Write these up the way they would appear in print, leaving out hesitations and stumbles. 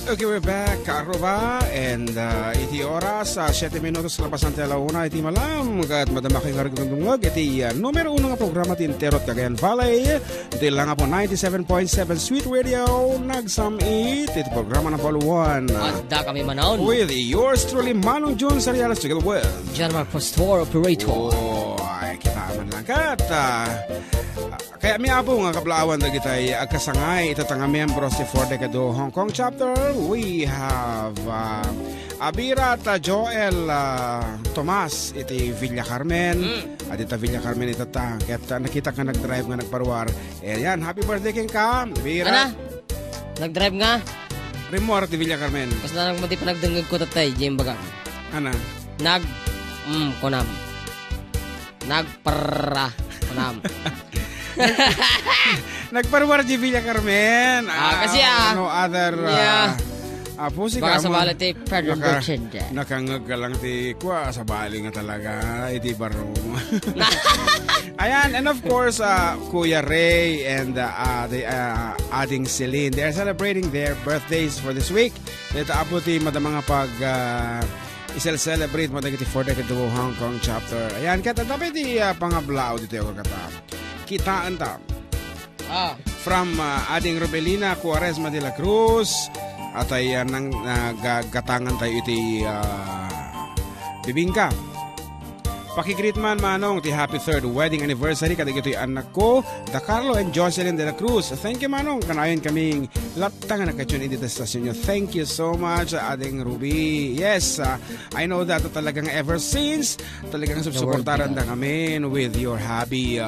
Okay, we're back, Karuba, and iti oras, 7 minutos lapas ng talauna, iti malam, kat madama kayo haragdungdungag, iti numero 1 nga programa ti Interot Cagayan Valley, iti lang po 97.7 Sweet Radio, nagsamit, iti programa na Paluan. At da kami manaon. With yours truly, Manong Jun Sarialas, together with John Mark Pastor, Operator. Oh, ay, kita man lang kat. Kaya may abo nga kablaawan na kita'y agkasangay itatang miyembro si For Decado Hong Kong Chapter. We have Abira at Joel Tomas iti Villa Carmen. At ita Villa Carmen itata. Kaya nakita ka nag-drive nga nagparuar. Yan, happy birthday king ka, Abira. Ana? Nag-drive nga? Remor iti Villa Carmen. Kasi na nagmati pa nagdungag ko tatay, Jim Baga. Ana? Kunam. Nagparra. Kunam. Nagparuar di Villa Carmen. Kasi no other pusi baka ka sa bala ti Pedro Bertrand. Nakangag ka lang ti kwa sa bali nga talaga iti baro. Ayan, and of course Kuya Ray and the Ading Celine, they're celebrating their birthdays for this week. Dito apo ti madamang pag isel-celebrate mo dagiti For Decado Hong Kong Chapter. Ayan, kaya dapat ti pangablao dito yung kata. Kitaan ta. From Ading Robelina Cuaresma de la Cruz. At ay nagatangan tayo iti bibingka. Pakigreet man manong ti happy 3rd wedding anniversary kadag ito'y anak ko, Da Carlo and Jocelyn de la Cruz. Thank you manong, kanayon kaming latang nakatune in dito sa stasyon nyo. Thank you so much, Ading Ruby. Yes, I know that talagang ever since, talagang subsuportaran na kami with your hubby,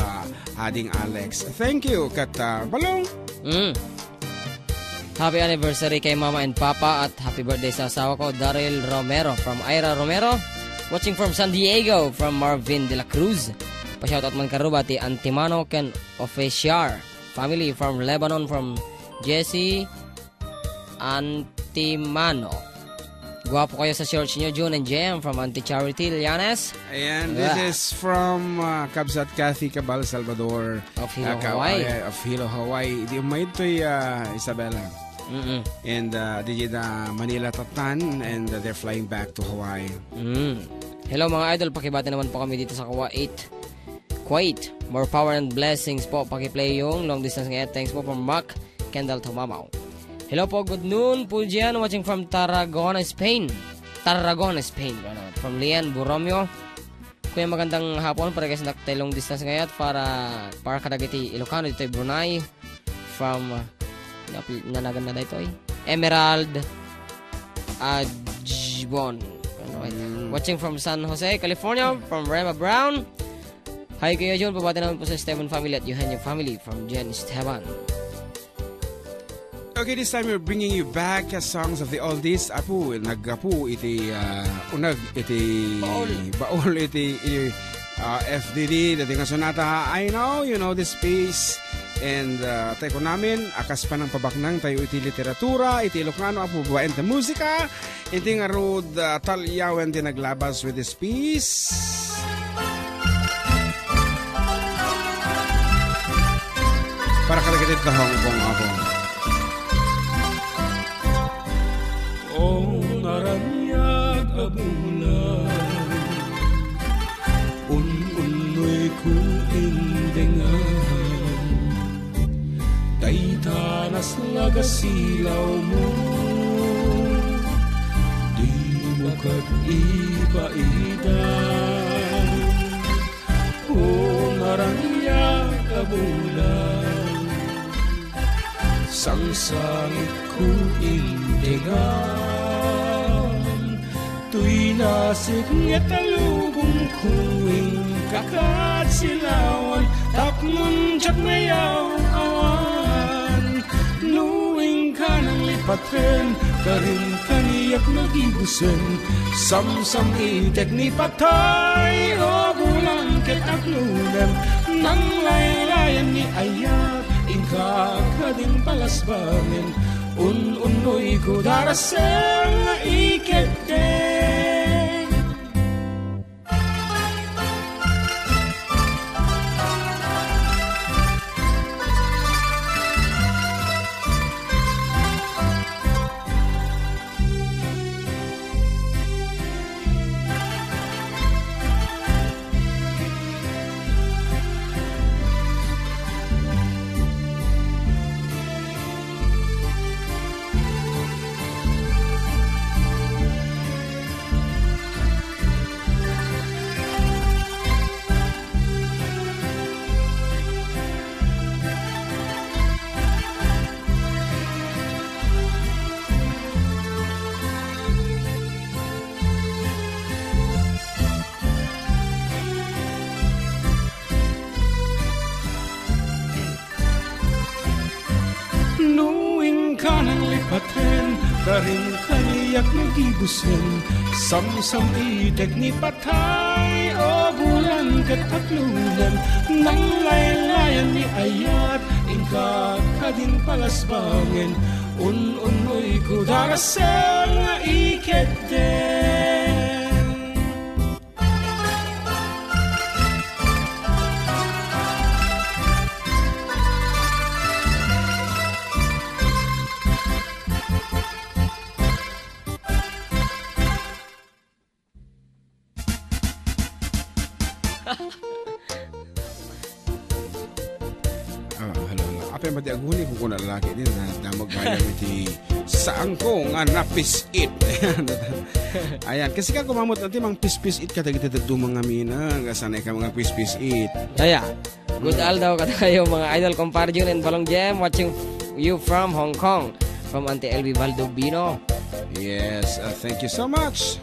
Ading Alex. Thank you, kat balong. Happy anniversary kay Mama and Papa at happy birthday sa asawa ko, Daryl Romero from Ira Romero. Watching from San Diego from Marvin de la Cruz. Pa-shoutout man karuba ti Antimano ken Officiar. Family from Lebanon from Jesse Antimano. Guwapo kayo sa church nyo, June and Jem from Anti-Charity, Lianes. And this is from Kabsat Kathy Cabal Salvador. Of Hilo, Hawaii. Of Hilo, Hawaii. Di umay ito'y Isabela. And the Manila Tatan, and they're flying back to Hawaii. Hello mga idol, pakibati naman po kami dito sa Kuwait. More power and blessings po. Pakiplay yung long distance ngayon. Thanks po from Mark Kendall Tomamaw. Hello po, good noon po dyan. Watching from Tarragona, Spain. From Lian Borromeo. Kuya magandang hapon para guys naktay long distance ngayon para kadagiti Ilocano dito ay Brunei. From nanagan na dito ay Emerald Ajbon. Watching from San Jose, California, from Rema Brown. Hi kayo John, pabati naman po sa Esteban family at Eugenio family from Jen Esteban. Okay, this time we're bringing you back songs of the oldies. Apo, nagapu iti unag iti baol iti FDD, dating sonata. I know, you know this piece. And tayo ko namin, akas pa ng pabaknang tayo iti literatura, iti Ilocano, apo buwain ta musika. Iti nga road talyawan din naglabas with this piece. Para kalagatit na Hong Kong ako. Ong aranyag abulan un-unoy ko indengahan Daitanas lagasilaw mo Di mo kag-iba-idan Ong aranyag abulan Sangsangit ko indengahan Tuy nasig nga talubong kuwing kakadsilawan Tapnon tsak mayaw awan Nuwing ka ng lipatren Karin kaniyak nagibusen Samsam itek ni patay O bulang ket agnunan Nang laylayan ni ayat Ingkakading palasbangin Un-unoy ko darasel na ikete ka ng lipaten, karin kaniyak nagibusen, samsam itek ni patay, o bulan kat katlunan, nang laylayan ni ayat, ingka ka din palasbangin, unoy ko darasel nga iket din. Apa yang mati aguni ko na lalaki din na magbayang iti saan ko nga napis-it. Ayan, kasi ka kumamot natin mang pis-pis-it ka tagit dumang amina, sanay ka mga pis-pis-it. Kaya, good daw ka tayo mga idol comparison and Balong Jam watching you from Hong Kong from Auntie LV Valdobino. Yes, thank you so much.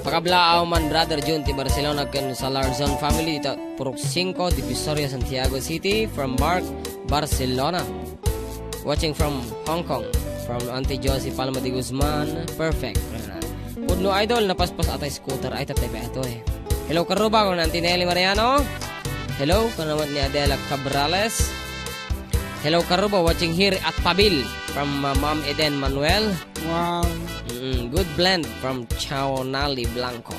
Pakablaaw man Brother Jun ti Barcelona ken sa Larzon family dito Purok 5 Divisoria Santiago City from Mark Barcelona. Watching from Hong Kong from Auntie Josie Palma de Guzman. Perfect. Pudno idol napaspas atay scooter ay tatay beto eh. Hello karuba ko Auntie Nelly Mariano. Hello kanaman ni Adela Cabrales. Hello karuba watching here at Pabil from Ma'am Eden Manuel. Wow. Good blend from Chaonali Blanco.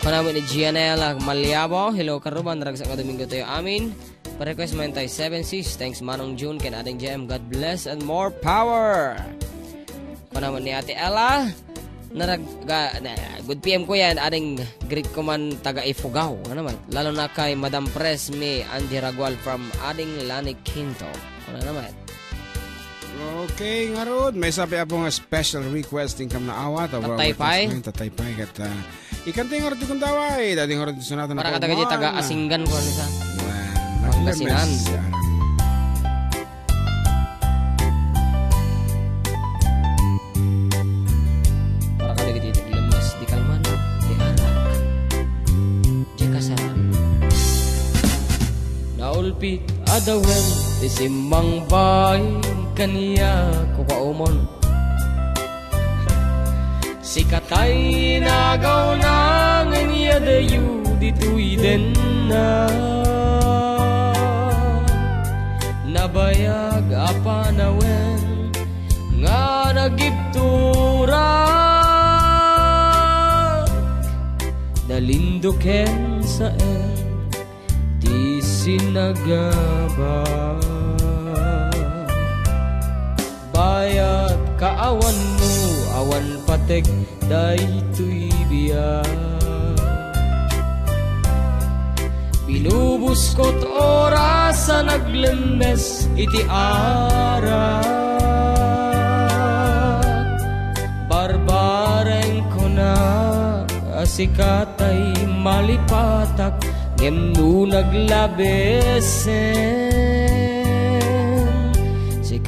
Kanaman ni Gianela Maliabo. Hello karuban ragsak ka Domingo tayo amin. Pa-request mo tayo 7-6. Thanks Manong June ken Ading JM. God bless and more power. Kanaman ni Ate Ella. Good PM ko yan. Ading greet ko man taga Ifugao. Ano naman? Lalo na kay Madam Presme Andy Ragual from Ading Lani Quinto. Ano naman? Okay, nga rod. May sabi po nga special requesting kam na awat. Tataypay? Tataypay. Kat ikanting nga rod ikong daway. Dating nga rod sunatan na para ka taga Asinggan ko ano sa? Pangasinan. Para ka taga lemes di kalman. Di arak. Di kasaran. Naulpit adawen di simang bay kaniya kukaumon sikatay nagaw na nganya dayu dito'y den na nabayag apanawen nga nagiptura dalinduken sa di sinagaba bayat kaawan mo awan patek daytoy biya binubus ko't oras sa naglemes iti ara barbareng ko na asikatay malipatak ngemno naglabesen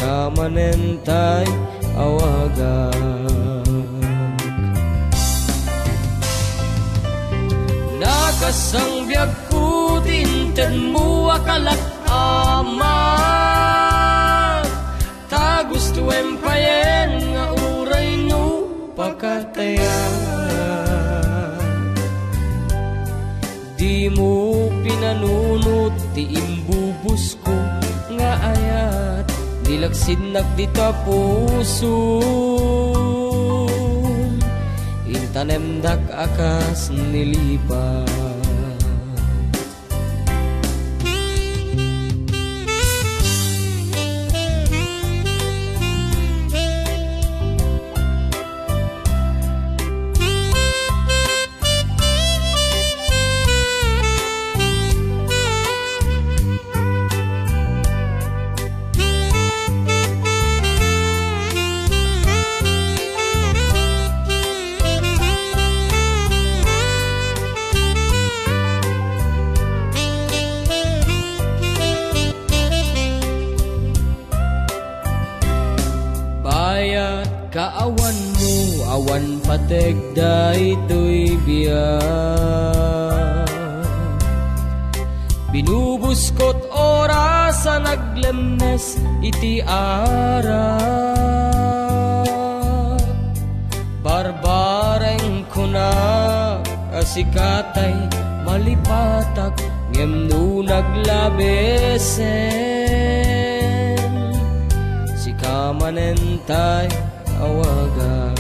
kamanentay awagak nakasang biag ko tinten mo akalat amat ta gusto empayen nga uray no pakatayan di mo pinanunot ti imbubus ko nga ayat dilaksid nagdita puso intanemdak akas nilipat kaawan mo awan patek daytoy biya binubus ko't oras sa naglemnes iti ara. Barbareng kuna asikatay malipatak ngem no naglabesen si kamanentay awaga.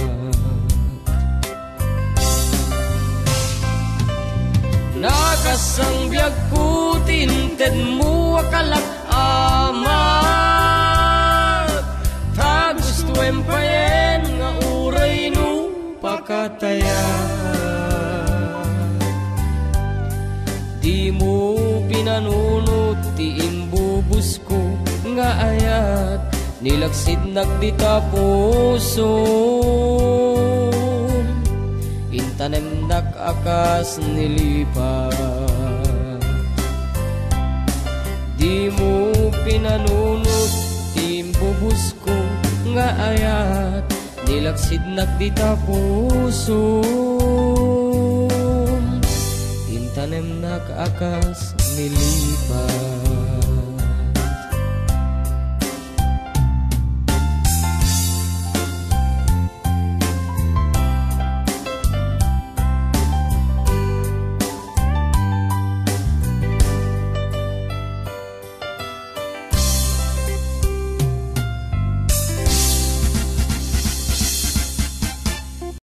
Nakasangbyag ko tinted mo akalat amat ta gusto empayen nga uray no pakataya. Di mo pinanunot ti imbubus ko nga ayat nilaksid nagdita puso. Intanem nakakas nilipat. Di mo pinanunot ti imbubus ko nga ayat nilaksid nagdita puso. Intanem nakakas nilipat.